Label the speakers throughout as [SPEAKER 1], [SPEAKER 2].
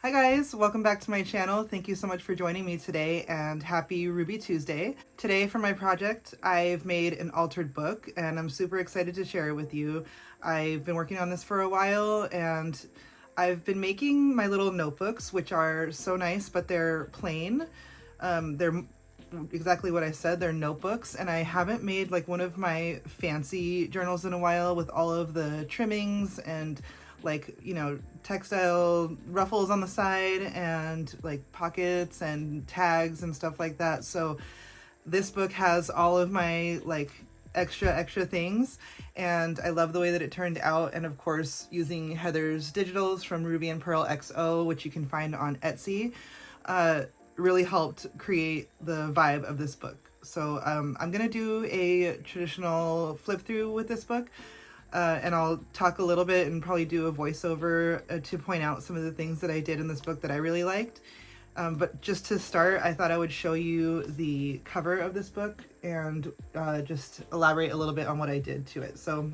[SPEAKER 1] Hi guys, welcome back to my channel. Thank you so much for joining me today and happy Ruby Tuesday. Today for my project, I've made an altered book and I'm super excited to share it with you. I've been working on this for a while and I've been making my little notebooks, which are so nice, but they're plain. They're exactly what I said, they're notebooks, and I haven't made like one of my fancy journals in a while with all of the trimmings and like, you know, textile ruffles on the side and like pockets and tags and stuff like that. So this book has all of my like extra things, and I love the way that it turned out. And of course, using Heather's digitals from Ruby and Pearl XO, which you can find on Etsy, really helped create the vibe of this book. So I'm gonna do a traditional flip through with this book. And I'll talk a little bit and probably do a voiceover to point out some of the things that I did in this book that I really liked. But just to start, I thought I would show you the cover of this book and just elaborate a little bit on what I did to it. So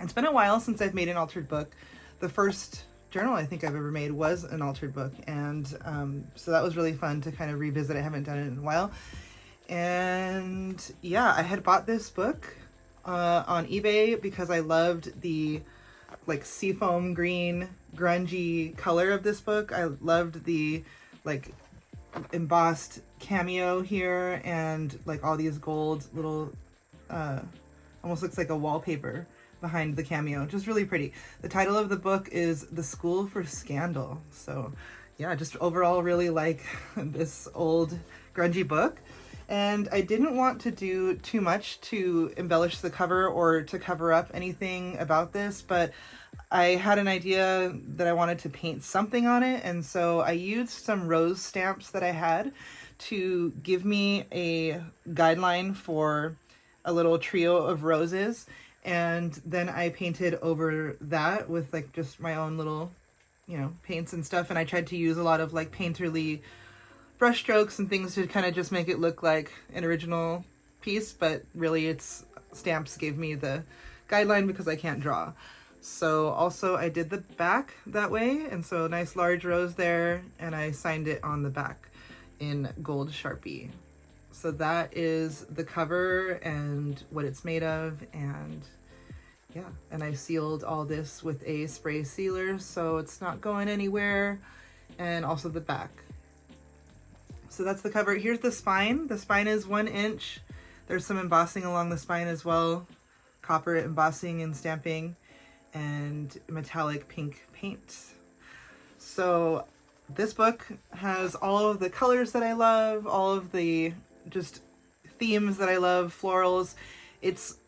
[SPEAKER 1] it's been a while since I've made an altered book. The first journal I think I've ever made was an altered book, and so that was really fun to kind of revisit. I haven't done it in a while. And yeah, I had bought this book on eBay because I loved the like seafoam green grungy color of this book. I loved the like embossed cameo here and like all these gold little almost looks like a wallpaper behind the cameo. Just really pretty. The title of the book is The School for Scandal. So yeah, just overall really like this old grungy book. And I didn't want to do too much to embellish the cover or to cover up anything about this, but I had an idea that I wanted to paint something on it, and so I used some rose stamps that I had to give me a guideline for a little trio of roses, and then I painted over that with like just my own little, you know, paints and stuff, and I tried to use a lot of like painterly brush strokes and things to kind of just make it look like an original piece, but really it's stamps gave me the guideline because I can't draw. So also I did the back that way, and so a nice large rose there, and I signed it on the back in gold Sharpie. So that is the cover and what it's made of, and yeah, and I sealed all this with a spray sealer so it's not going anywhere, and also the back. So that's the cover. Here's the spine. The spine is 1 inch. There's some embossing along the spine as well. Copper embossing and stamping and metallic pink paint. So this book has all of the colors that I love, all of the just themes that I love, florals. It's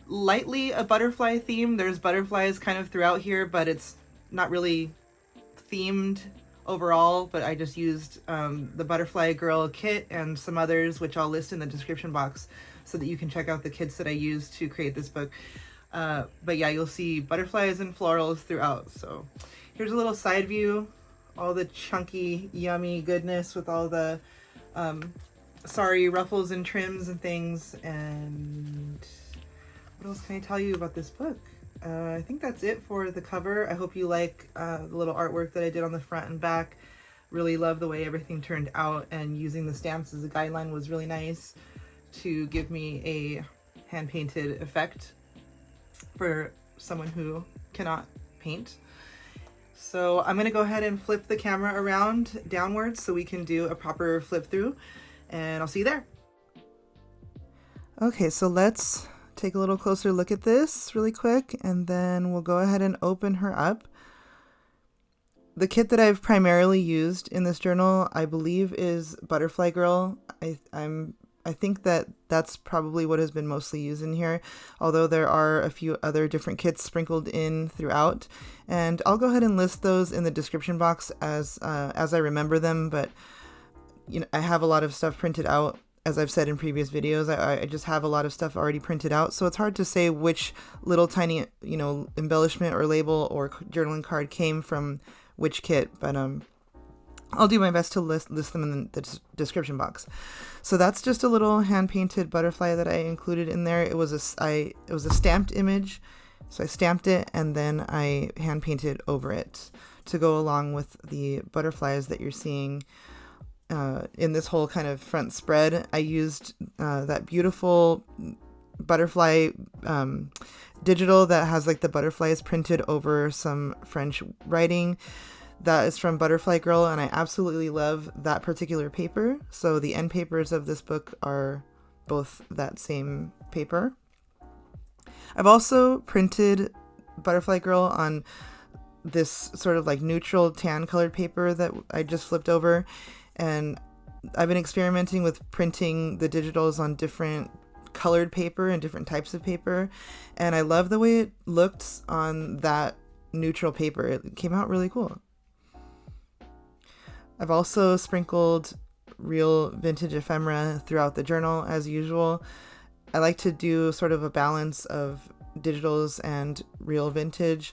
[SPEAKER 1] lightly a butterfly theme. There's butterflies kind of throughout here, but it's not really themed overall, but I just used the Butterfly Girl kit and some others, which I'll list in the description box so that you can check out the kits that I used to create this book. But yeah, you'll see butterflies and florals throughout. So here's a little side view, all the chunky, yummy goodness with all the sorry ruffles and trims and things. And what else can I tell you about this book? I think that's it for the cover. I hope you like the little artwork that I did on the front and back. Really love the way everything turned out, and using the stamps as a guideline was really nice to give me a hand-painted effect for someone who cannot paint. So I'm going to go ahead and flip the camera around downwards so we can do a proper flip through, and I'll see you there. Okay, so let's take a little closer look at this really quick, and then we'll go ahead and open her up. The kit that I've primarily used in this journal, I believe, is Butterfly Girl. I think that that's probably what has been mostly used in here, although there are a few other different kits sprinkled in throughout, and I'll go ahead and list those in the description box as I remember them. But you know, I have a lot of stuff printed out. As I've said in previous videos, I just have a lot of stuff already printed out, so it's hard to say which little tiny, you know, embellishment or label or journaling card came from which kit, but I'll do my best to list them in the description box. So that's just a little hand-painted butterfly that I included in there. It was a stamped image, so I stamped it and then I hand-painted over it to go along with the butterflies that you're seeing in this whole kind of front spread. I used that beautiful butterfly digital that has like the butterflies printed over some French writing. That is from Butterfly Girl, and I absolutely love that particular paper. So the end papers of this book are both that same paper. I've also printed Butterfly Girl on this sort of like neutral tan colored paper that I just flipped over, and I've been experimenting with printing the digitals on different colored paper and different types of paper, and I love the way it looked on that neutral paper. It came out really cool. I've also sprinkled real vintage ephemera throughout the journal as usual. I like to do sort of a balance of digitals and real vintage.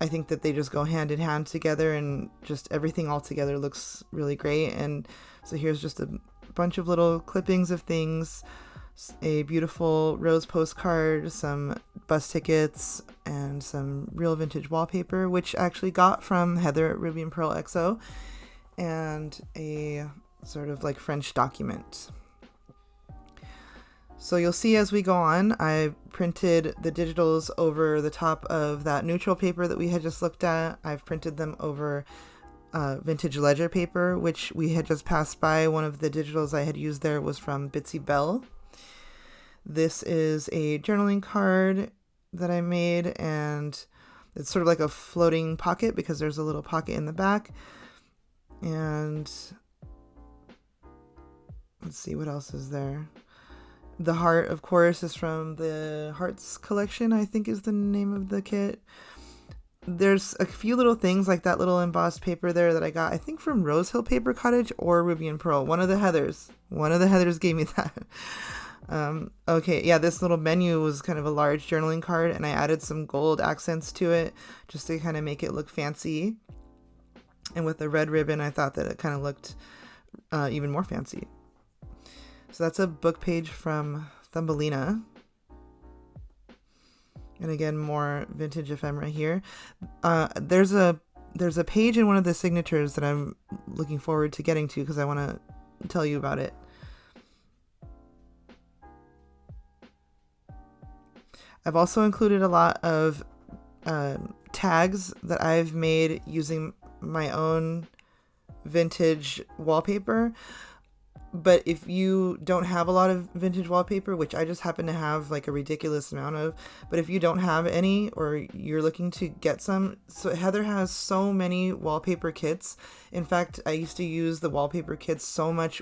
[SPEAKER 1] I think that they just go hand in hand together, and just everything all together looks really great. And so here's just a bunch of little clippings of things, a beautiful rose postcard, some bus tickets, and some real vintage wallpaper, which I actually got from Heather at Ruby and Pearl XO, and a sort of like French document. So you'll see as we go on, I printed the digitals over the top of that neutral paper that we had just looked at. I've printed them over vintage ledger paper, which we had just passed by. One of the digitals I had used there was from Bitsy Belle. This is a journaling card that I made, and it's sort of like a floating pocket because there's a little pocket in the back. And let's see, what else is there? The heart, of course, is from the Hearts collection, I think is the name of the kit. There's a few little things like that little embossed paper there that I got, I think from Rose Hill Paper Cottage or Ruby and Pearl. One of the Heathers gave me that. Okay, yeah, this little menu was kind of a large journaling card, and I added some gold accents to it just to kind of make it look fancy. And with the red ribbon, I thought that it kind of looked even more fancy. So that's a book page from Thumbelina. And again, more vintage ephemera here. There's a page in one of the signatures that I'm looking forward to getting to because I want to tell you about it. I've also included a lot of tags that I've made using my own vintage wallpaper. But if you don't have a lot of vintage wallpaper, which I just happen to have like a ridiculous amount of, but if you don't have any or you're looking to get some, so Heather has so many wallpaper kits. In fact, I used to use the wallpaper kits so much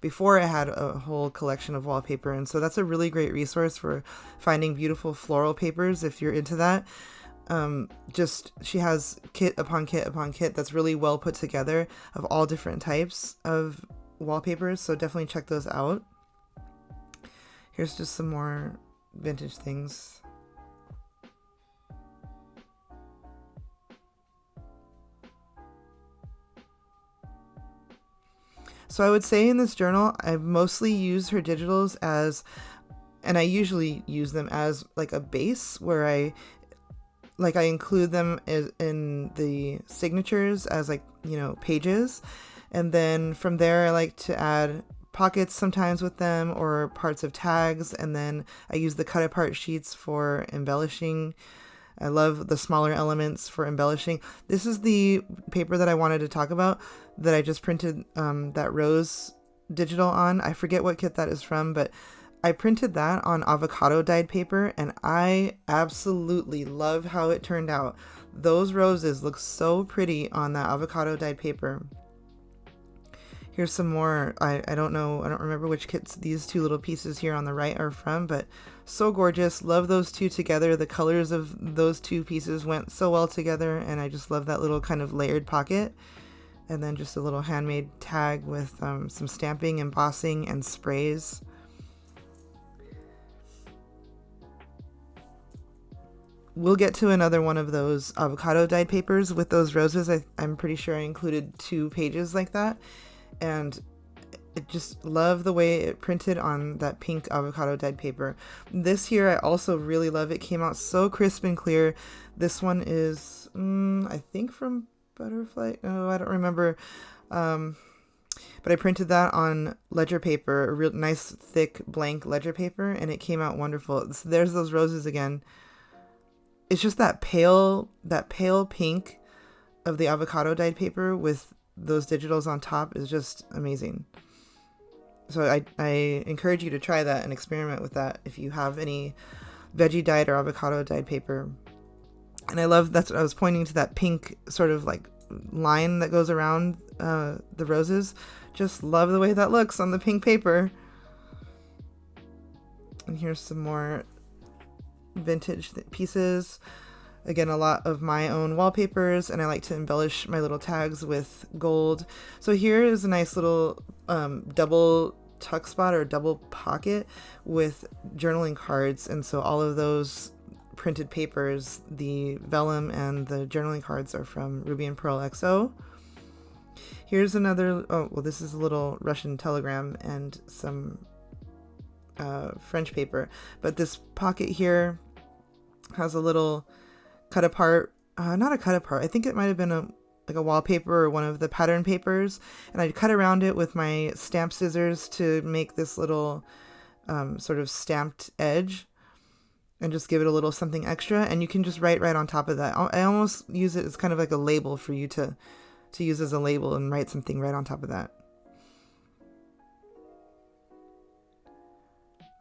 [SPEAKER 1] before I had a whole collection of wallpaper. And so that's a really great resource for finding beautiful floral papers if you're into that. She has kit upon kit upon kit that's really well put together of all different types of wallpapers, so definitely check those out. Here's just some more vintage things. So I would say in this journal, I mostly use her digitals and I usually use them as like a base where I include them in the signatures as pages. And then from there, I like to add pockets sometimes with them or parts of tags. And then I use the cut apart sheets for embellishing. I love the smaller elements for embellishing. This is the paper that I wanted to talk about that I just printed that rose digital on. I forget what kit that is from, but I printed that on avocado dyed paper and I absolutely love how it turned out. Those roses look so pretty on that avocado dyed paper. Here's some more. I don't remember which kits these two little pieces here on the right are from, but so gorgeous. Love those two together. The colors of those two pieces went so well together, and I just love that little kind of layered pocket. And then just a little handmade tag with some stamping, embossing, and sprays. We'll get to another one of those avocado dyed papers with those roses. I'm pretty sure I included 2 pages like that. And I just love the way it printed on that pink avocado dyed paper. This here I also really love. It came out so crisp and clear. This one is, I think from Butterfly. Oh, I don't remember. But I printed that on ledger paper, a real nice thick blank ledger paper, and it came out wonderful. So there's those roses again. It's just that pale pink of the avocado dyed paper with those digitals on top is just amazing. So I encourage you to try that and experiment with that if you have any veggie dyed or avocado dyed paper. And I love, that's what I was pointing to, that pink sort of like line that goes around the roses. Just love the way that looks on the pink paper. And here's some more vintage pieces. Again, a lot of my own wallpapers, and I like to embellish my little tags with gold. So here is a nice little double tuck spot or double pocket with journaling cards, and so all of those printed papers, the vellum and the journaling cards, are from Ruby and Pearl XO. Here's another, oh, well, this is a little Russian telegram and some French paper, but this pocket here has a little cut apart, not a cut apart, I think it might have been like a wallpaper or one of the pattern papers, and I'd cut around it with my stamp scissors to make this little sort of stamped edge and just give it a little something extra, and you can just write right on top of that. I almost use it as kind of like a label for you to use as a label and write something right on top of that.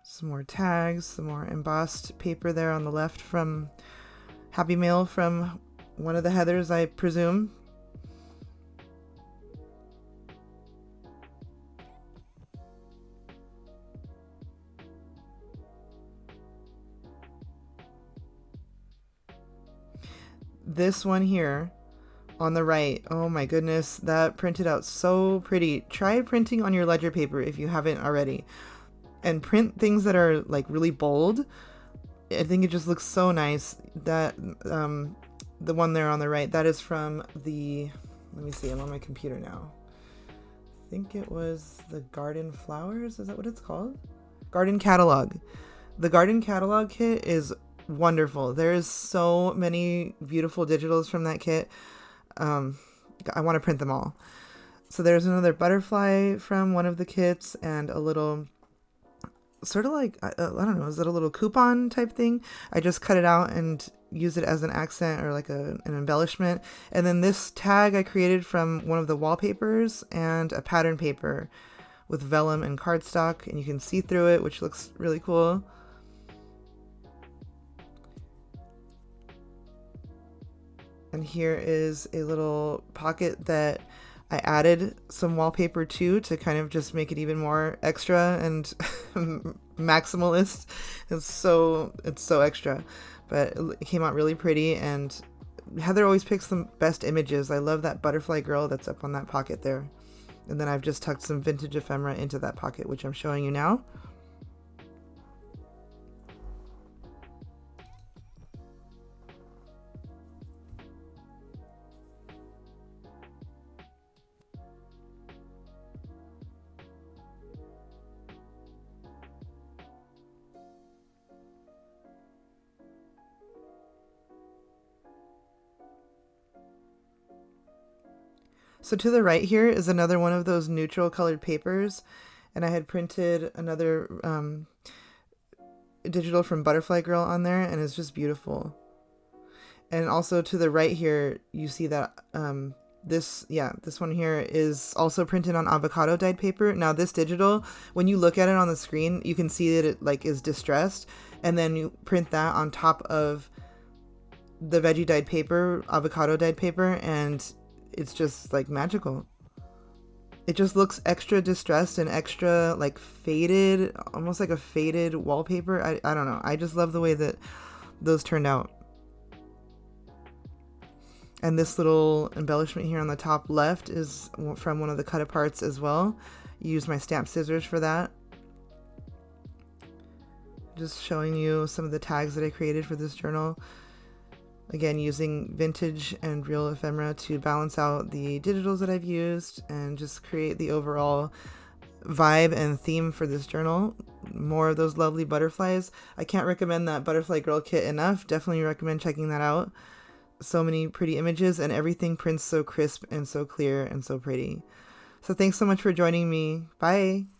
[SPEAKER 1] Some more tags, some more embossed paper there on the left from Happy Mail from one of the Heathers, I presume. This one here on the right, oh my goodness, that printed out so pretty. Try printing on your ledger paper if you haven't already, and print things that are like really bold. I think it just looks so nice. That the one there on the right, that is from the, let me see, I'm on my computer now. I think it was the Garden Flowers, is that what it's called? Garden Catalogue. The Garden Catalogue kit is wonderful. There's so many beautiful digitals from that kit. I want to print them all. So there's another butterfly from one of the kits, and a little sort of like, I don't know, is it a little coupon type thing? I just cut it out and use it as an accent or like an embellishment. And then this tag I created from one of the wallpapers and a pattern paper with vellum and cardstock, and you can see through it, which looks really cool. And here is a little pocket that I added some wallpaper to kind of just make it even more extra and maximalist. It's so extra, but it came out really pretty, and Heather always picks the best images. I love that butterfly girl that's up on that pocket there. And then I've just tucked some vintage ephemera into that pocket, which I'm showing you now. So to the right here is another one of those neutral colored papers, and I had printed another digital from Butterfly Girl on there, and it's just beautiful. And also to the right here, you see that this one here is also printed on avocado dyed paper. Now this digital, when you look at it on the screen, you can see that it like is distressed, and then you print that on top of the veggie dyed paper, avocado dyed paper, and it's just like magical. It just looks extra distressed and extra like faded, almost like a faded wallpaper. I don't know. I just love the way that those turned out. And this little embellishment here on the top left is from one of the cut aparts as well. Use my stamp scissors for that. Just showing you some of the tags that I created for this journal. Again, using vintage and real ephemera to balance out the digitals that I've used and just create the overall vibe and theme for this journal. More of those lovely butterflies. I can't recommend that Butterfly Girl kit enough. Definitely recommend checking that out. So many pretty images, and everything prints so crisp and so clear and so pretty. So thanks so much for joining me. Bye!